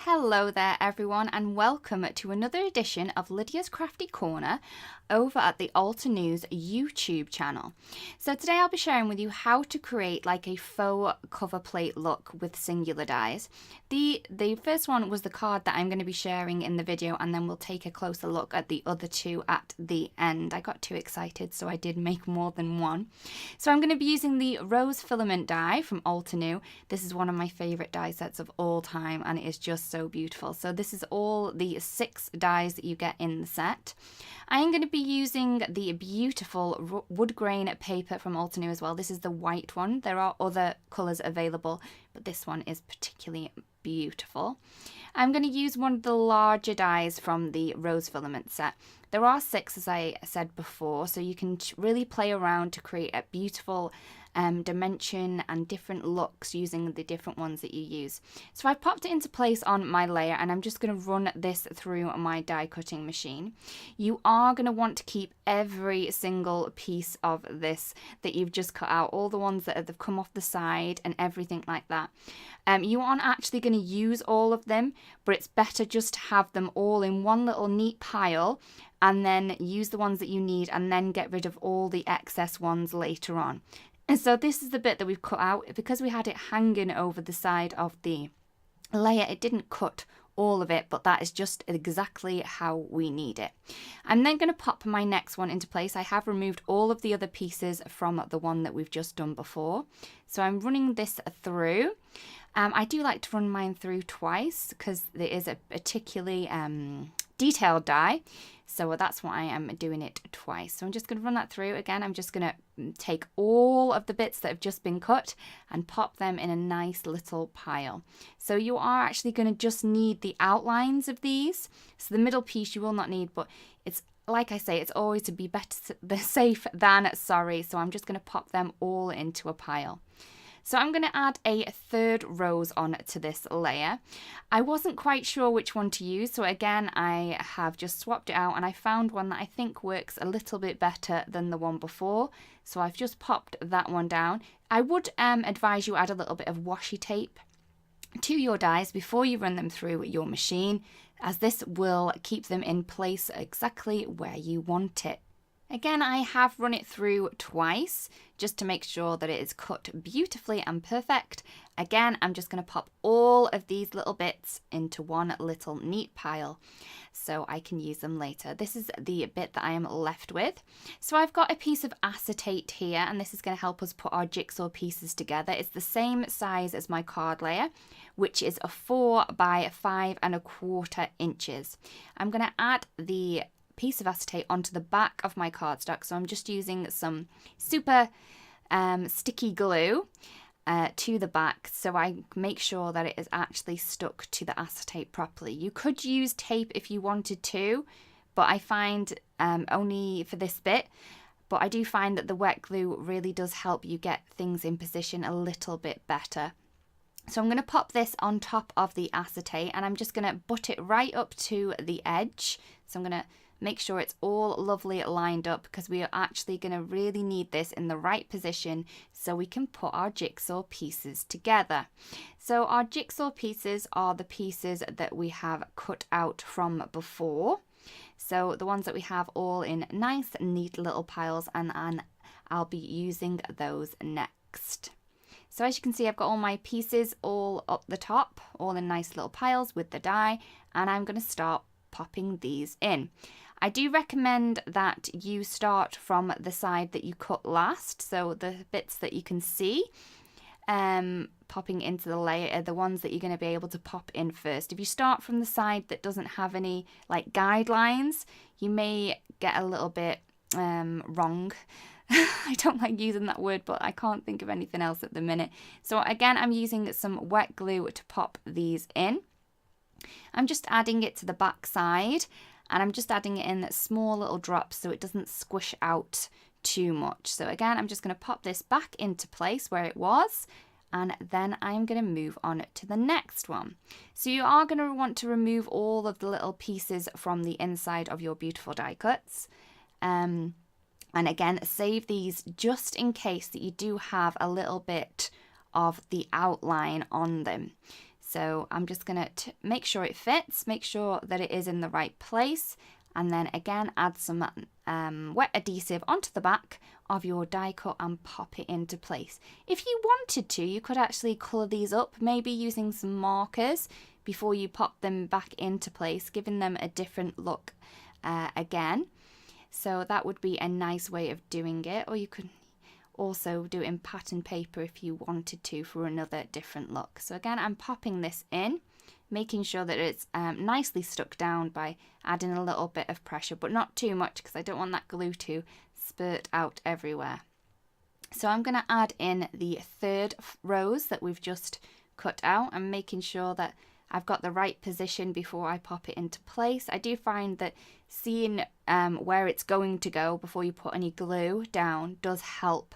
Hello there everyone and welcome to another edition of Lydia's Crafty Corner over at the Alter News YouTube channel. So today I'll be sharing with you how to create like a faux cover plate look with singular dies. The first one was the card that I'm going to be sharing in the video, and then we'll take a closer look at the other two at the end. I got too excited, so I did make more than one. So I'm going to be using the Rose Filament die from Alter New. This is one of my favourite die sets of all time and it is just so beautiful. So this is all the 6 dies that you get in the set. I am going to be using the beautiful wood grain paper from Alter New as well. This is the white one. There are other colours available, but this one is particularly beautiful. I'm going to use one of the larger dies from the Rose Filament set. There are 6, as I said before, so you can really play around to create a beautiful dimension and different looks using the different ones that you use. So I've popped it into place on my layer and I'm just going to run this through my die cutting machine. You are going to want to keep every single piece of this that you've just cut out, all the ones that have come off the side and everything like that. You aren't actually going to use all of them, but it's better just to have them all in one little neat pile and then use the ones that you need and then get rid of all the excess ones later on. And so this is the bit that we've cut out. Because we had it hanging over the side of the layer, it didn't cut all of it, but that is just exactly how we need it. I'm then going to pop my next one into place. I have removed all of the other pieces from the one that we've just done before. So I'm running this through. I do like to run mine through twice because there is a particularly detailed die, so that's why I am doing it twice. So I'm just going to run that through again. I'm just going to take all of the bits that have just been cut and pop them in a nice little pile. So you are actually going to just need the outlines of these. So the middle piece you will not need, but it's like I say, it's always to be better safe than sorry. So I'm just going to pop them all into a pile. So I'm going to add a third rose on to this layer. I wasn't quite sure which one to use, so again I have just swapped it out and I found one that I think works a little bit better than the one before. So I've just popped that one down. I would advise you add a little bit of washi tape to your dies before you run them through your machine, as this will keep them in place exactly where you want it. Again, I have run it through twice just to make sure that it is cut beautifully and perfect. Again, I'm just going to pop all of these little bits into one little neat pile so I can use them later. This is the bit that I am left with. So I've got a piece of acetate here, and this is going to help us put our jigsaw pieces together. It's the same size as my card layer, which is a 4 by 5¼ inches. I'm going to add the piece of acetate onto the back of my cardstock, so I'm just using some super sticky glue to the back so I make sure that it is actually stuck to the acetate properly. You could use tape if you wanted to, but I find only for this bit, but I do find that the wet glue really does help you get things in position a little bit better. So I'm going to pop this on top of the acetate and I'm just going to butt it right up to the edge. So I'm going to make sure it's all lovely lined up because we are actually going to really need this in the right position so we can put our jigsaw pieces together. So our jigsaw pieces are the pieces that we have cut out from before. So the ones that we have all in nice neat little piles, and I'll be using those next. So as you can see, I've got all my pieces all up the top, all in nice little piles with the die, and I'm going to start popping these in. I do recommend that you start from the side that you cut last, so the bits that you can see popping into the layer are the ones that you're going to be able to pop in first. If you start from the side that doesn't have any like guidelines, you may get a little bit wrong. I don't like using that word, but I can't think of anything else at the minute. So again, I'm using some wet glue to pop these in. I'm just adding it to the back side, and I'm just adding it in small little drops so it doesn't squish out too much. So again, I'm just going to pop this back into place where it was, and then I'm going to move on to the next one. So you are going to want to remove all of the little pieces from the inside of your beautiful die cuts. And again, save these just in case that you do have a little bit of the outline on them. So I'm just going to make sure it fits, make sure that it is in the right place, and then again add some wet adhesive onto the back of your die cut and pop it into place. If you wanted to, you could actually colour these up, maybe using some markers before you pop them back into place, giving them a different look again. So that would be a nice way of doing it, or you could also do it in pattern paper if you wanted to for another different look. So again, I'm popping this in, making sure that it's nicely stuck down by adding a little bit of pressure, but not too much because I don't want that glue to spurt out everywhere. So I'm going to add in the third rose that we've just cut out and making sure that I've got the right position before I pop it into place. I do find that seeing where it's going to go before you put any glue down does help,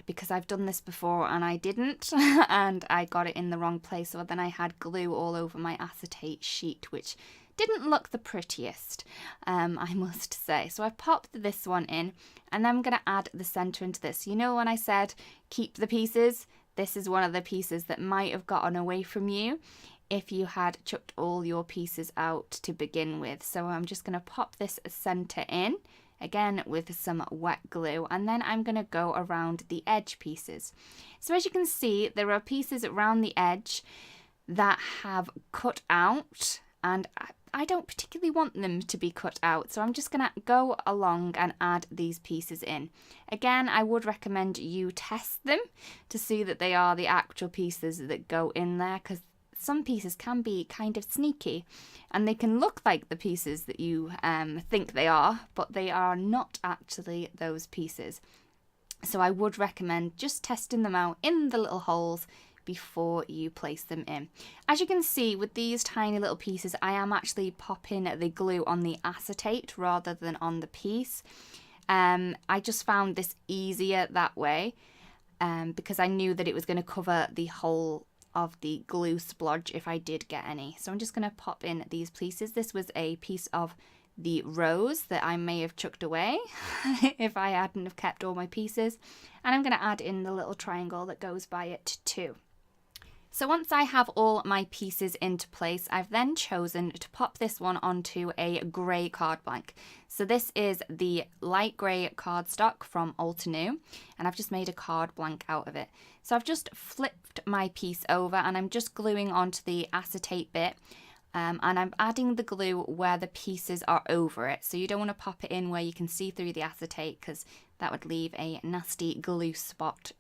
because I've done this before and I didn't and I got it in the wrong place, so then I had glue all over my acetate sheet, which didn't look the prettiest, I must say. So I've popped this one in and then I'm going to add the centre into this. You know when I said keep the pieces? This is one of the pieces that might have gotten away from you if you had chucked all your pieces out to begin with. So I'm just going to pop this centre in, again with some wet glue, and then I'm going to go around the edge pieces. So as you can see, there are pieces around the edge that have cut out, and I don't particularly want them to be cut out, so I'm just going to go along and add these pieces in. Again, I would recommend you test them to see that they are the actual pieces that go in there, because some pieces can be kind of sneaky and they can look like the pieces that you think they are, but they are not actually those pieces. So I would recommend just testing them out in the little holes before you place them in. As you can see with these tiny little pieces, I am actually popping the glue on the acetate rather than on the piece. I just found this easier that way because I knew that it was going to cover the whole of the glue splodge if I did get any. So I'm just going to pop in these pieces. This was a piece of the rose that I may have chucked away if I hadn't have kept all my pieces, and I'm going to add in the little triangle that goes by it too. So once I have all my pieces into place, I've then chosen to pop this one onto a grey card blank. So this is the light grey cardstock from Altenew, and I've just made a card blank out of it. So I've just flipped my piece over and I'm just gluing onto the acetate bit, and I'm adding the glue where the pieces are over it. So you don't want to pop it in where you can see through the acetate, because that would leave a nasty glue spot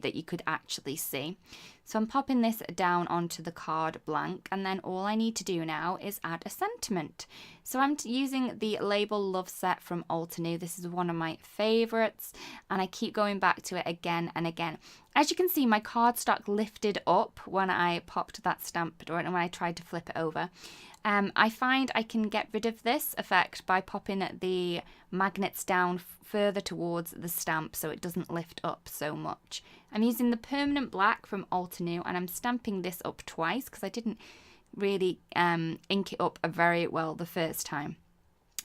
that you could actually see. So I'm popping this down onto the card blank, and then all I need to do now is add a sentiment. So I'm using the Label Love set from Altenew. This is one of my favorites and I keep going back to it again and again. As you can see, my cardstock lifted up when I popped that stamp, or when I tried to flip it over. I find I can get rid of this effect by popping the magnets down further towards the stamp so it doesn't lift up so much. I'm using the permanent black from Altenew and I'm stamping this up twice because I didn't really ink it up very well the first time.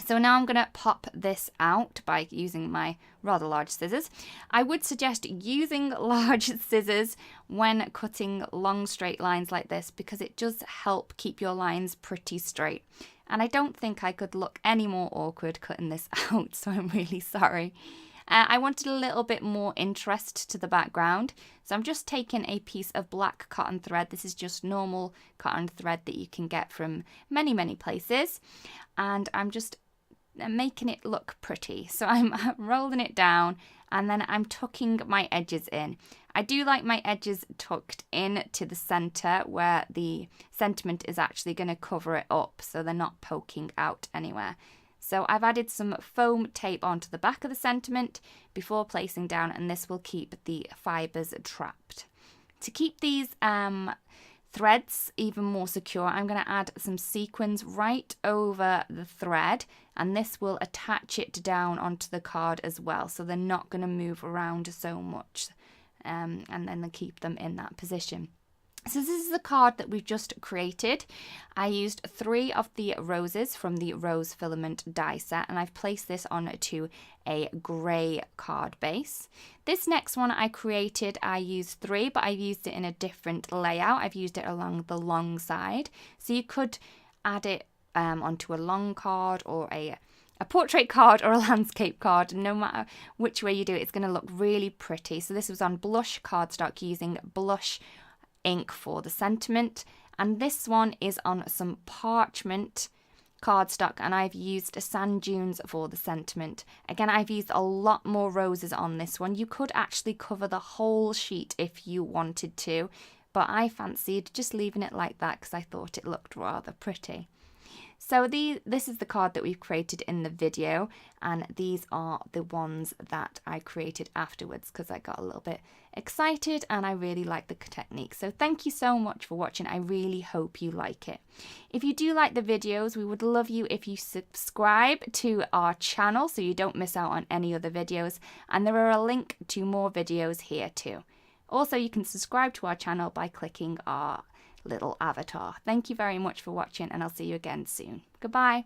So now I'm going to pop this out by using my rather large scissors. I would suggest using large scissors when cutting long straight lines like this, because it does help keep your lines pretty straight. And I don't think I could look any more awkward cutting this out, so I'm really sorry. I wanted a little bit more interest to the background, so I'm just taking a piece of black cotton thread. This is just normal cotton thread that you can get from many places, and I'm just making it look pretty. So I'm rolling it down and then I'm tucking my edges in. I do like my edges tucked in to the center where the sentiment is actually going to cover it up, so they're not poking out anywhere. So I've added some foam tape onto the back of the sentiment before placing down, and this will keep the fibers trapped. To keep these threads even more secure, I'm going to add some sequins right over the thread, and this will attach it down onto the card as well, so they're not going to move around so much, and then they'll keep them in that position. So this is the card that we've just created. I used 3 of the roses from the Rose Filament Die Set, and I've placed this onto a grey card base. This next one I created, I used 3, but I've used it in a different layout. I've used it along the long side. So you could add it onto a long card or a portrait card or a landscape card. No matter which way you do it, it's going to look really pretty. So this was on blush cardstock using blush ink for the sentiment, and this one is on some parchment cardstock, and I've used sand dunes for the sentiment. Again, I've used a lot more roses on this one. You could actually cover the whole sheet if you wanted to, but I fancied just leaving it like that because I thought it looked rather pretty. So this is the card that we've created in the video, and these are the ones that I created afterwards because I got a little bit excited and I really like the technique. So thank you so much for watching. I really hope you like it. If you do like the videos, we would love you if you subscribe to our channel so you don't miss out on any other videos, and there are a link to more videos here too. Also, you can subscribe to our channel by clicking our little avatar. Thank you very much for watching, and I'll see you again soon. Goodbye.